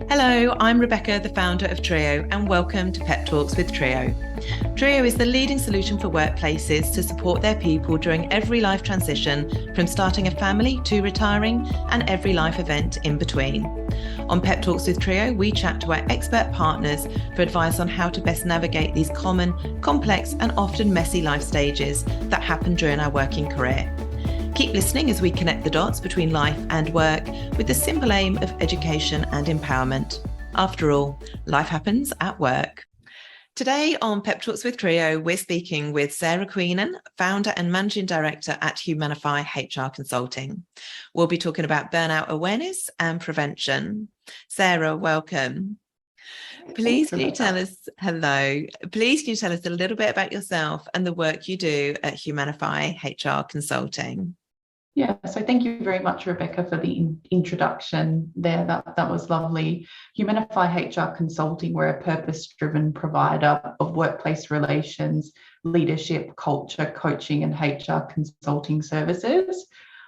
Hello, I'm Rebecca, the founder of triiyo, and welcome to Pep Talks with triiyo. triiyo is the leading solution for workplaces to support their people during every life transition, from starting a family to retiring and every life event in between. On Pep Talks with triiyo, we chat to our expert partners for advice on how to best navigate these common, complex, and often messy life stages that happen during our working career. Keep listening as we connect the dots between life and work with the simple aim of education and empowerment. After all, life happens at work. Today on Pep Talks with triiyo, we're speaking with Sarah Queenan, founder and managing director at Humanify HR Consulting. We'll be talking about burnout awareness and prevention. Sarah, welcome. Please can you tell us a little bit about yourself and the work you do at Humanify HR Consulting? Yeah, so thank you very much, Rebecca, for the introduction there. That was lovely. Humanify HR Consulting, we're a purpose-driven provider of workplace relations, leadership, culture, coaching, and HR consulting services.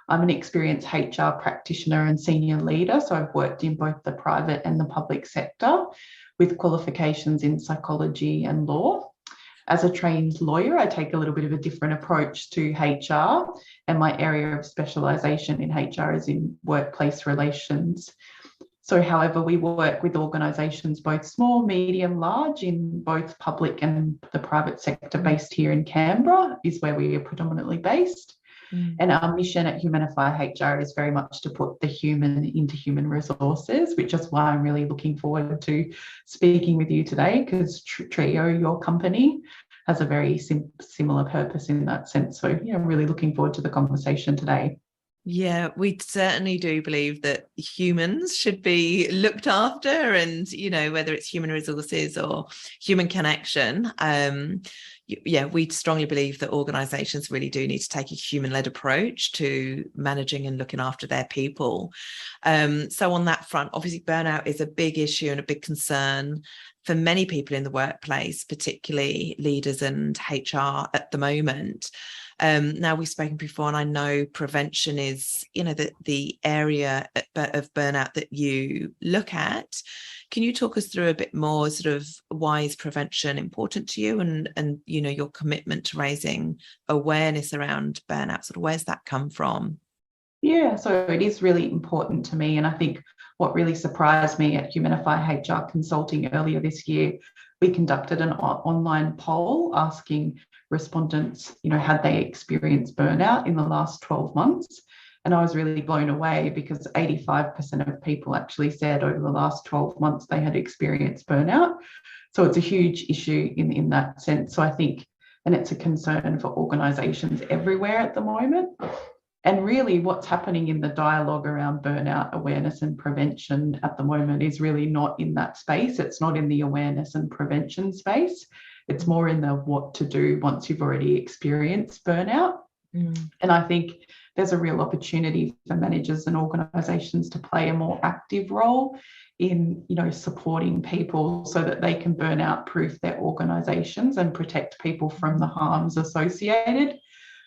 I'm an experienced HR practitioner and senior leader, so I've worked in both the private and the public sector with qualifications in psychology and law. As a trained lawyer, I take a little bit of a different approach to HR, and my area of specialisation in HR is in workplace relations. So, however, we work with organisations both small, medium, large, in both public and the private sector. Based here in Canberra is where we are predominantly based. And our mission at Humanify HR is very much to put the human into human resources, which is why I'm really looking forward to speaking with you today, because triiyo, your company, has a very similar purpose in that sense. So, I'm really looking forward to the conversation today. Yeah, we certainly do believe that humans should be looked after, and, whether it's human resources or human connection. We strongly believe that organisations really do need to take a human-led approach to managing and looking after their people. So on that front, obviously burnout is a big issue and a big concern for many people in the workplace, particularly leaders and HR at the moment. Now, we've spoken before, and I know prevention is, the area of burnout that you look at. Can you talk us through a bit more, sort of, why is prevention important to you, and your commitment to raising awareness around burnout? Sort of, where's that come from? Yeah, so it is really important to me, and I think what really surprised me at Humanify HR Consulting earlier this year, we conducted an online poll asking respondents, had they experienced burnout in the last 12 months? And I was really blown away because 85% of people actually said over the last 12 months they had experienced burnout. So it's a huge issue in that sense. So I think, and it's a concern for organisations everywhere at the moment. And really what's happening in the dialogue around burnout awareness and prevention at the moment is really not in that space. It's not in the awareness and prevention space. It's more in the what to do once you've already experienced burnout. And I think there's a real opportunity for managers and organisations to play a more active role in, supporting people so that they can burnout proof their organisations and protect people from the harms associated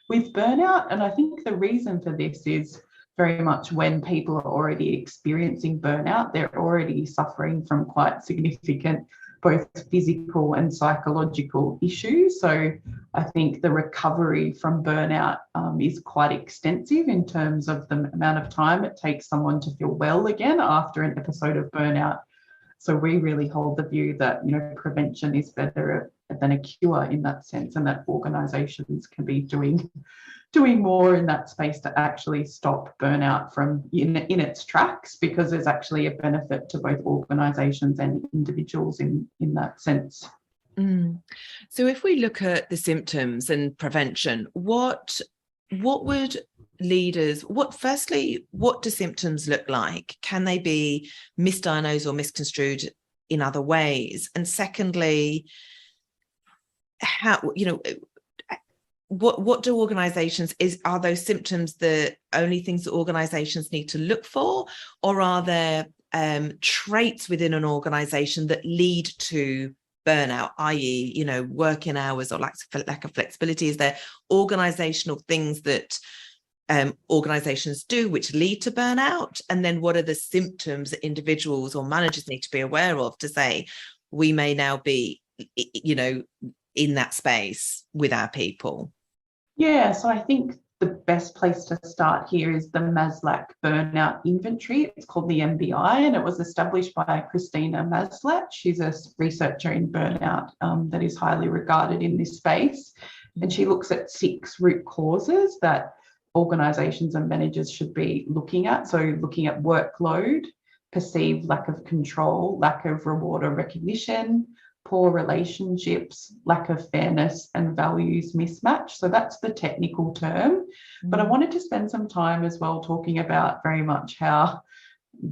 with burnout. And I think the reason for this is very much when people are already experiencing burnout, they're already suffering from quite significant both physical and psychological issues. So I think the recovery from burnout is quite extensive in terms of the amount of time it takes someone to feel well again after an episode of burnout. So we really hold the view that, prevention is better than a cure in that sense, and that organisations can be doing more in that space to actually stop burnout from in its tracks, because there's actually a benefit to both organisations and individuals in that sense. So if we look at the symptoms and prevention, what would leaders, what do symptoms look like? Can they be misdiagnosed or misconstrued in other ways? And secondly, how, what do organizations, are those symptoms the only things that organizations need to look for, or are there traits within an organization that lead to burnout, i.e., working hours or lack of flexibility? Is there organizational things that organizations do which lead to burnout, and then what are the symptoms that individuals or managers need to be aware of to say we may now be, you know, in that space with our people? Yeah, so I think the best place to start here is the Maslach Burnout Inventory. It's called the MBI, and it was established by Christina Maslach. She's a researcher in burnout that is highly regarded in this space. And she looks at 6 root causes that organisations and managers should be looking at. So looking at workload, perceived lack of control, lack of reward or recognition, poor relationships, lack of fairness, and values mismatch. So that's the technical term. But I wanted to spend some time as well talking about very much how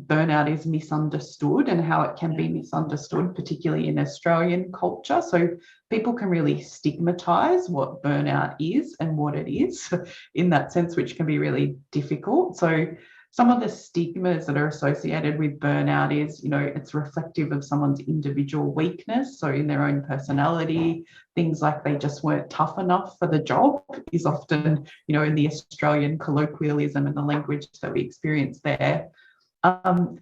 burnout is misunderstood and how it can be misunderstood, particularly in Australian culture. So people can really stigmatise what burnout is and what it is in that sense, which can be really difficult. So some of the stigmas that are associated with burnout is, you know, it's reflective of someone's individual weakness. So in their own personality, things like they just weren't tough enough for the job is often, you know, in the Australian colloquialism and the language that we experience there.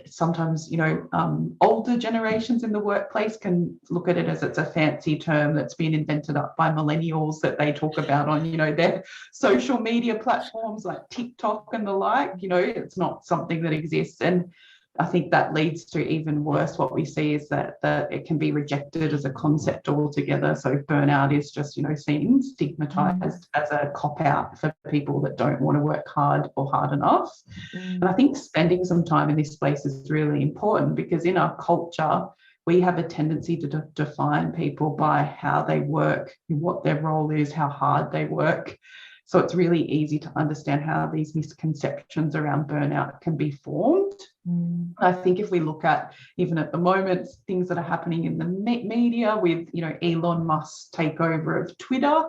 Sometimes, you know, older generations in the workplace can look at it as it's a fancy term that's been invented up by millennials that they talk about on, you know, their social media platforms like TikTok and the like. You know, it's not something that exists. And I think that leads to even worse. What we see is that it can be rejected as a concept altogether. So burnout is just, you know, seen stigmatized as a cop-out for people that don't want to work hard or hard enough. And I think spending some time in this space is really important, because in our culture, we have a tendency to define people by how they work, what their role is, how hard they work. So it's really easy to understand how these misconceptions around burnout can be formed. I think if we look at, even at the moment, things that are happening in the media with, you know, Elon Musk's takeover of Twitter,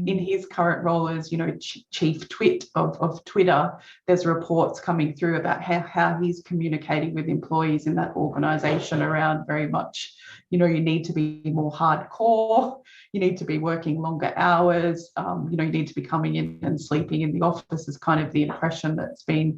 in his current role as, you know, chief twit of Twitter, there's reports coming through about how he's communicating with employees in that organisation around very much, you know, you need to be more hardcore, you need to be working longer hours, you know, you need to be coming in and sleeping in the office is kind of the impression that's been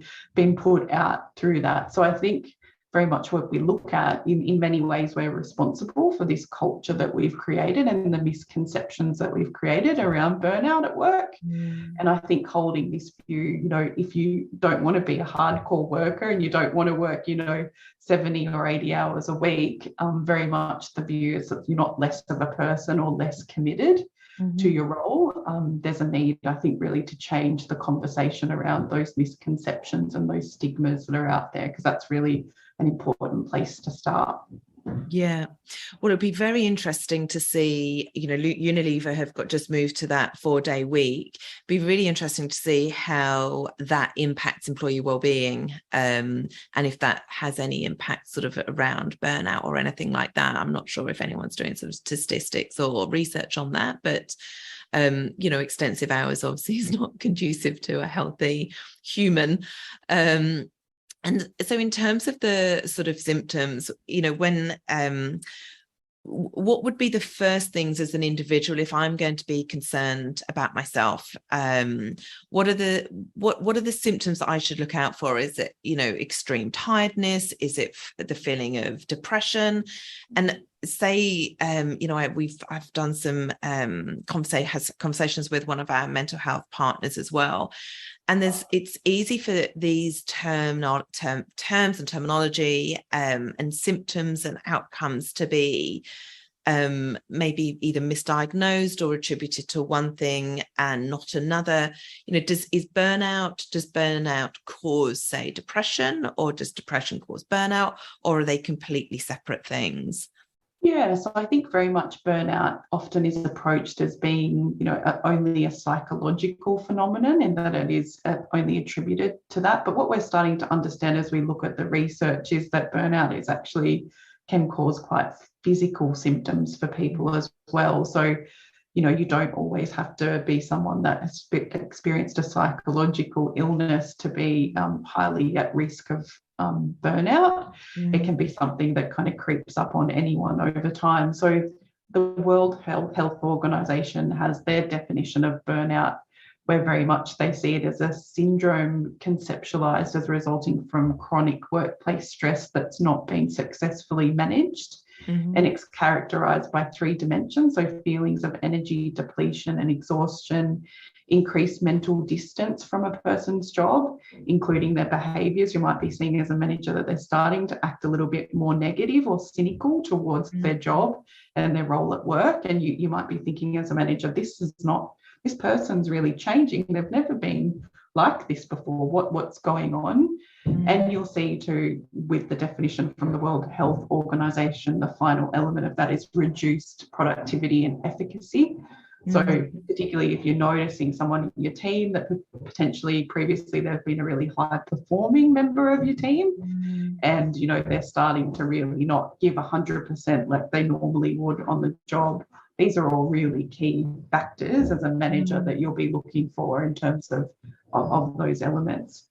put out through that. So I think very much what we look at, in many ways, we're responsible for this culture that we've created and the misconceptions that we've created around burnout at work. And I think holding this view, you know, if you don't want to be a hardcore worker and you don't want to work, you know, 70 or 80 hours a week, very much the view is that you're not less of a person or less committed to your role. There's a need, I think, really to change the conversation around those misconceptions and those stigmas that are out there, because that's really an important place to start. Yeah, well, it'd be very interesting to see, you know, Unilever have just moved to that 4-day week. It'd be really interesting to see how that impacts employee well-being, and if that has any impact sort of around burnout or anything like that. I'm not sure if anyone's doing some statistics or research on that, but you know, extensive hours obviously is not conducive to a healthy human. And so in terms of the sort of symptoms, you know, when what would be the first things as an individual if I'm going to be concerned about myself? What are the symptoms that I should look out for? Is it, you know, extreme tiredness? Is it the feeling of depression? And say, you know, I've done some conversations with one of our mental health partners as well. And it's easy for these terms and terminology and symptoms and outcomes to be maybe either misdiagnosed or attributed to one thing and not another. You know, does burnout cause, say, depression, or does depression cause burnout, or are they completely separate things? Yeah, so I think very much burnout often is approached as being, you know, only a psychological phenomenon, in that it is only attributed to that. But what we're starting to understand as we look at the research is that burnout is actually can cause quite physical symptoms for people as well. So, you know, you don't always have to be someone that has experienced a psychological illness to be highly at risk of burnout. It can be something that kind of creeps up on anyone over time. So the World Health Organization has their definition of burnout where very much they see it as a syndrome conceptualized as resulting from chronic workplace stress that's not being successfully managed. And it's characterized by 3 dimensions, so feelings of energy depletion and exhaustion, increased mental distance from a person's job, including their behaviors. You might be seeing as a manager that they're starting to act a little bit more negative or cynical towards their job and their role at work. And you might be thinking as a manager, this person's really changing. They've never been like this before. What's going on? And you'll see too, with the definition from the World Health Organization, the final element of that is reduced productivity and efficacy. So particularly if you're noticing someone in your team that potentially previously they've been a really high performing member of your team, and they're starting to really not give 100% like they normally would on the job. These are all really key factors as a manager that you'll be looking for in terms of those elements.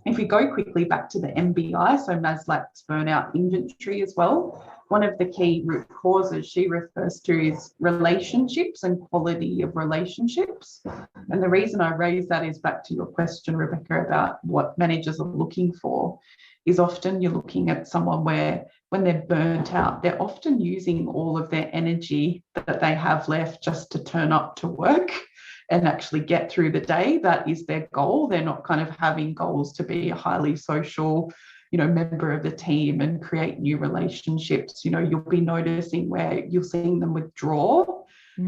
If we go quickly back to the MBI, so Maslach's burnout inventory as well, one of the key root causes she refers to is relationships and quality of relationships. And the reason I raise that is back to your question, Rebecca, about what managers are looking for, is often you're looking at someone where when they're burnt out, they're often using all of their energy that they have left just to turn up to work and actually get through the day. That is their goal. They're not kind of having goals to be a highly social, member of the team and create new relationships. You'll be noticing where you're seeing them withdraw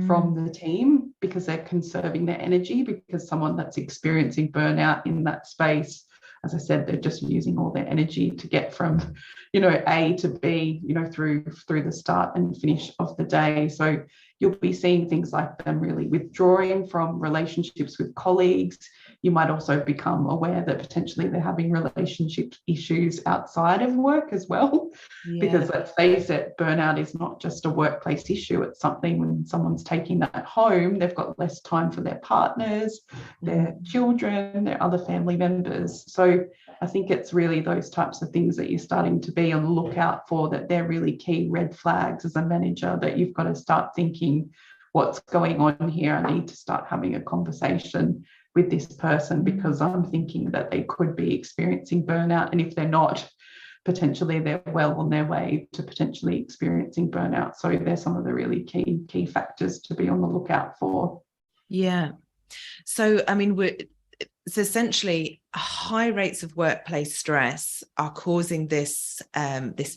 from the team because they're conserving their energy, because someone that's experiencing burnout in that space, as I said, they're just using all their energy to get from, A to B, through the start and finish of the day. So you'll be seeing things like them really withdrawing from relationships with colleagues. You might also become aware that potentially they're having relationship issues outside of work as well. Because let's face it, burnout is not just a workplace issue. It's something when someone's taking that home, they've got less time for their partners, their children, their other family members. So I think it's really those types of things that you're starting to be on the lookout for, that they're really key red flags as a manager, that you've got to start thinking, what's going on here? I need to start having a conversation with this person because I'm thinking that they could be experiencing burnout. And if they're not, potentially they're well on their way to potentially experiencing burnout. So there's some of the really key factors to be on the lookout for. Yeah. So, I mean, it's essentially high rates of workplace stress are causing this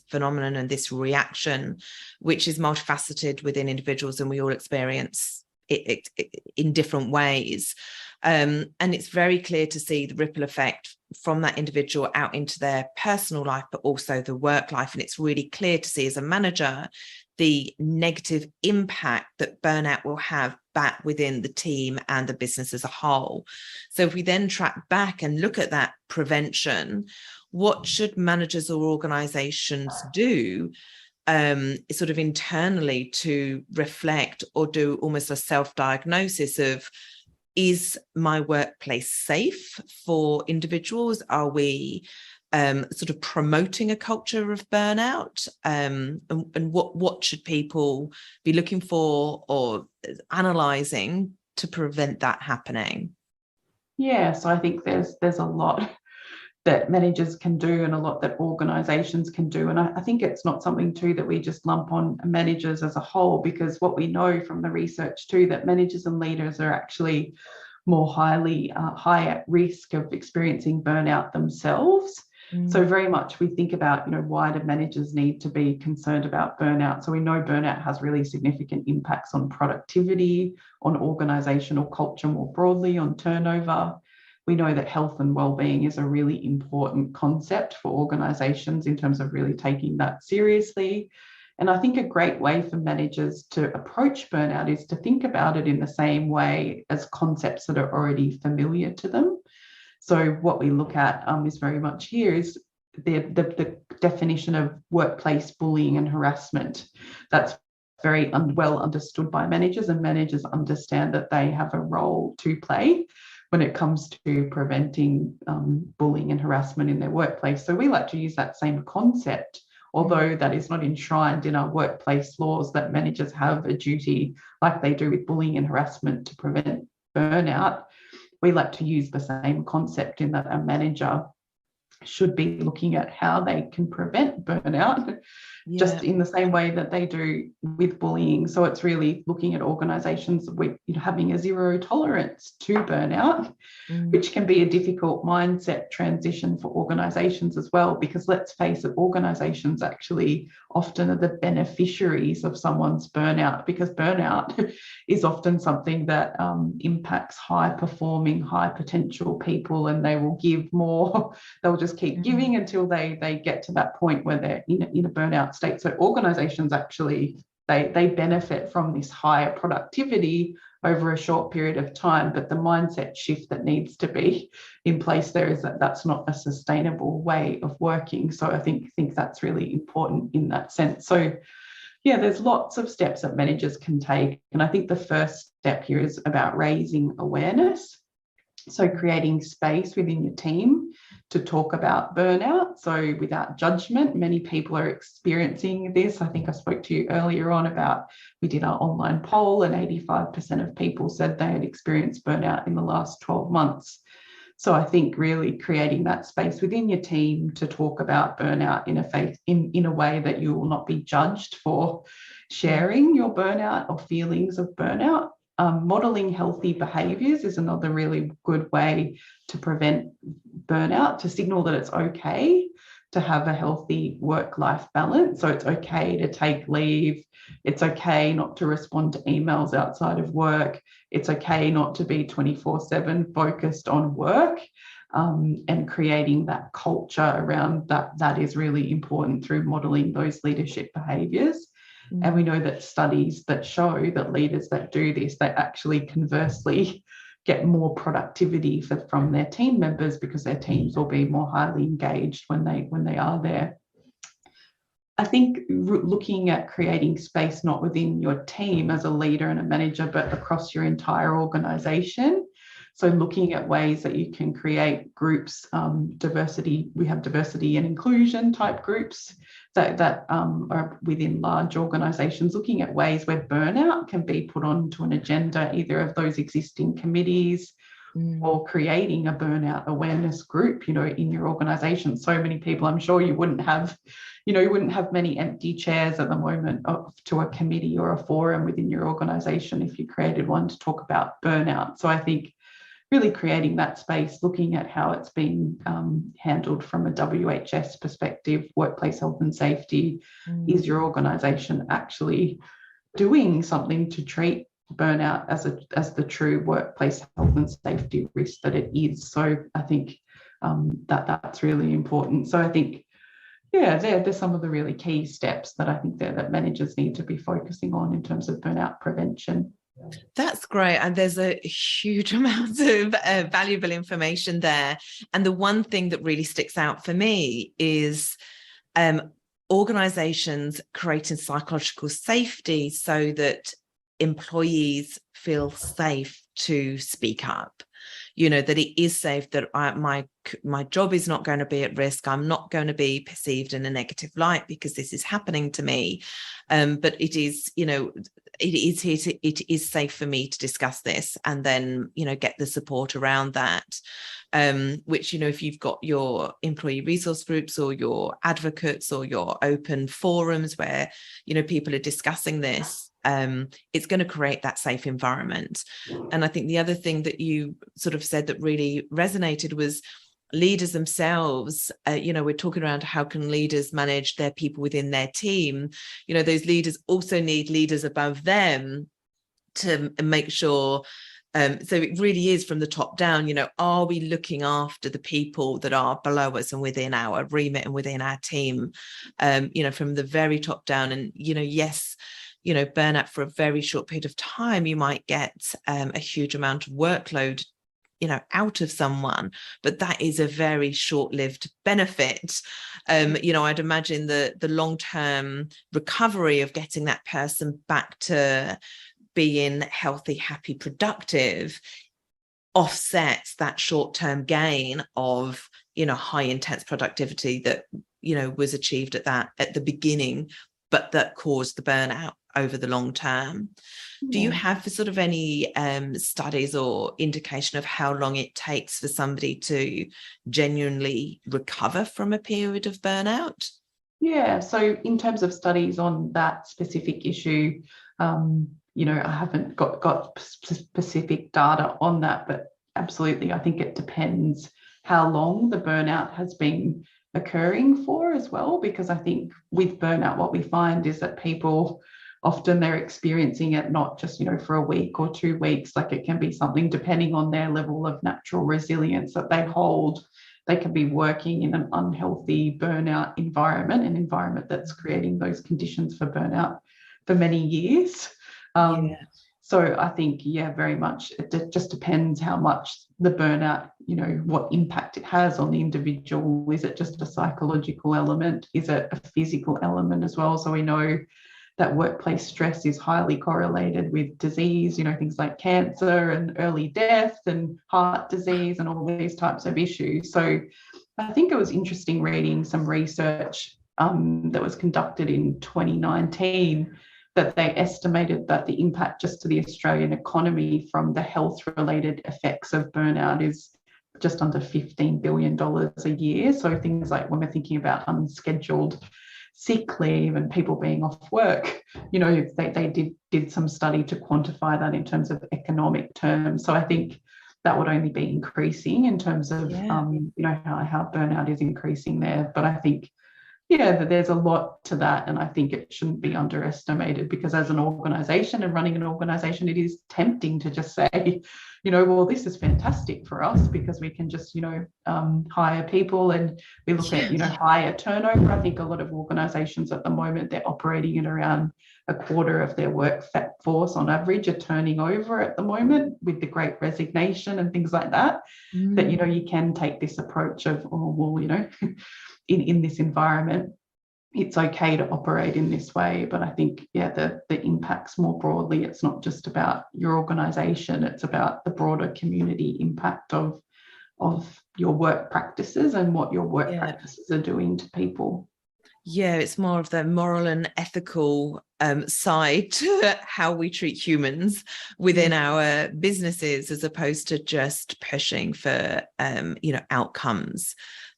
phenomenon and this reaction, which is multifaceted within individuals, and we all experience it in different ways. And it's very clear to see the ripple effect from that individual out into their personal life, but also the work life. And it's really clear to see as a manager the negative impact that burnout will have back within the team and the business as a whole. So if we then track back and look at that prevention, what should managers or organizations do sort of internally to reflect or do almost a self-diagnosis of, is my workplace safe for individuals? Are we sort of promoting a culture of burnout? And what should people be looking for or analysing to prevent that happening? Yeah, so I think there's a lot that managers can do and a lot that organisations can do. And I think it's not something too that we just lump on managers as a whole, because what we know from the research too, that managers and leaders are actually more high at risk of experiencing burnout themselves. So very much we think about, why do managers need to be concerned about burnout? So we know burnout has really significant impacts on productivity, on organisational culture more broadly, on turnover. We know that health and well-being is a really important concept for organisations in terms of really taking that seriously. And I think a great way for managers to approach burnout is to think about it in the same way as concepts that are already familiar to them. So what we look at is very much here is the definition of workplace bullying and harassment. That's very well understood by managers, and managers understand that they have a role to play when it comes to preventing bullying and harassment in their workplace. So we like to use that same concept, although that is not enshrined in our workplace laws, that managers have a duty, like they do with bullying and harassment, to prevent burnout. we like to use the same concept in that a manager should be looking at how they can prevent burnout, just in the same way that they do with bullying. So it's really looking at organisations with having a zero tolerance to burnout, which can be a difficult mindset transition for organisations as well, because let's face it, organisations actually often are the beneficiaries of someone's burnout, because burnout is often something that impacts high performing, high potential people, and they will give more. They'll just keep giving until they get to that point where they're in a burnout state. So organisations actually, they benefit from this higher productivity over a short period of time, but the mindset shift that needs to be in place there is that that's not a sustainable way of working. So I think that's really important in that sense. So yeah, there's lots of steps that managers can take, and I think the first step here is about raising awareness. So creating space within your team to talk about burnout, so without judgment. Many people are experiencing this. I think I spoke to you earlier on about, we did our online poll and 85% of people said they had experienced burnout in the last 12 months. So I think really creating that space within your team to talk about burnout in a way that you will not be judged for sharing your burnout or feelings of burnout. Modeling healthy behaviours is another really good way to prevent burnout, to signal that it's okay to have a healthy work-life balance. So it's okay to take leave. It's okay not to respond to emails outside of work. It's okay not to be 24/7 focused on work, and creating that culture around that is really important through modeling those leadership behaviours. And we know that studies that show that leaders that do this, they actually conversely get more productivity from their team members, because their teams will be more highly engaged when they are there. I think looking at creating space not within your team as a leader and a manager, but across your entire organisation. So looking at ways that you can create groups, diversity. We have diversity and inclusion type groups that are within large organisations, looking at ways where burnout can be put onto an agenda, either of those existing committees or creating a burnout awareness group, in your organisation. So many people, I'm sure you wouldn't have many empty chairs at the moment to a committee or a forum within your organisation if you created one to talk about burnout. So I think really creating that space, looking at how it's being handled from a WHS perspective, workplace health and safety. Is your organisation actually doing something to treat burnout as the true workplace health and safety risk that it is? So I think that's really important. So I think, there's some of the really key steps that I think that managers need to be focusing on in terms of burnout prevention. That's great. And there's a huge amount of valuable information there. And the one thing that really sticks out for me is organizations creating psychological safety so that employees feel safe to speak up. That it is safe, that my job is not going to be at risk. I'm not going to be perceived in a negative light because this is happening to me. But it is, it is safe for me to discuss this and then, get the support around that. Which, if you've got your employee resource groups or your advocates or your open forums where, people are discussing this, it's going to create that safe environment. And I think the other thing that you sort of said that really resonated was leaders themselves. We're talking around how can leaders manage their people within their team. Those leaders also need leaders above them to make sure. So it really is from the top down, are we looking after the people that are below us and within our remit and within our team, from the very top down. And, yes, burnout for a very short period of time, you might get a huge amount of workload, out of someone, but that is a very short-lived benefit. I'd imagine the long-term recovery of getting that person back to being healthy, happy, productive offsets that short-term gain of, high intense productivity that, was achieved at the beginning, but that caused the burnout over the long term. Do you have sort of any studies or indication of how long it takes for somebody to genuinely recover from a period of burnout? Yeah, so in terms of studies on that specific issue, I haven't got specific data on that, but absolutely, I think it depends how long the burnout has been occurring for as well, because I think with burnout, what we find is that people often they're experiencing it not just, for a week or 2 weeks, like it can be something depending on their level of natural resilience that they hold. They can be working in an unhealthy burnout environment, an environment that's creating those conditions for burnout for many years. So I think, very much it just depends how much the burnout, what impact it has on the individual. Is it just a psychological element? Is it a physical element as well? So we know that workplace stress is highly correlated with disease, things like cancer and early death and heart disease and all these types of issues. So I think it was interesting reading some research that was conducted in 2019 that they estimated that the impact just to the Australian economy from the health-related effects of burnout is just under $15 billion a year. So things like when we're thinking about unscheduled sick leave and people being off work, they did some study to quantify that in terms of economic terms. So I think that would only be increasing in terms of, how burnout is increasing there. But I think, that there's a lot to that. And I think it shouldn't be underestimated, because as an organisation and running an organisation, it is tempting to just say, well, this is fantastic for us because we can just, hire people, and we look at, higher turnover. I think a lot of organisations at the moment, they're operating at around a quarter of their workforce on average are turning over at the moment with the Great Resignation and things like that. That, you can take this approach of, in this environment, it's okay to operate in this way. But I think, the impacts more broadly, it's not just about your organisation, it's about the broader community impact of your work practices and what your work practices are doing to people. Yeah, it's more of the moral and ethical side to how we treat humans within our businesses, as opposed to just pushing for, outcomes,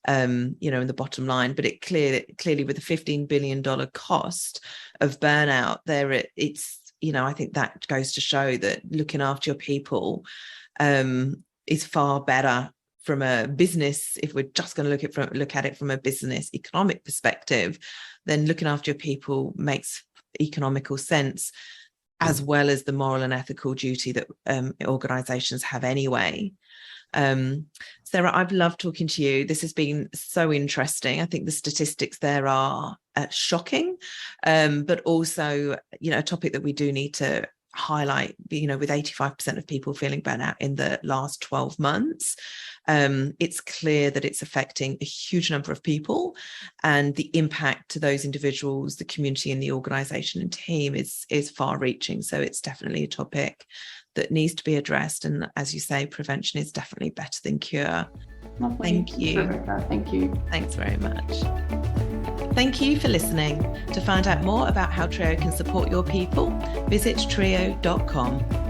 in the bottom line. But it clearly with the $15 billion cost of burnout there, it's, I think that goes to show that looking after your people is far better from a business, if we're just going to look at it from a business economic perspective, then looking after your people makes economical sense, as well as the moral and ethical duty that organisations have anyway. Sarah, I've loved talking to you. This has been so interesting. I think the statistics there are shocking, but also, a topic that we do need to highlight, with 85% of people feeling burnout in the last 12 months. It's clear that it's affecting a huge number of people, and the impact to those individuals, the community and the organisation and team is far reaching. So it's definitely a topic that needs to be addressed. And as you say, prevention is definitely better than cure. Lovely. Thank you. Rebecca. Thank you. Thanks very much. Thank you for listening. To find out more about how triiyo can support your people, visit triiyo.com.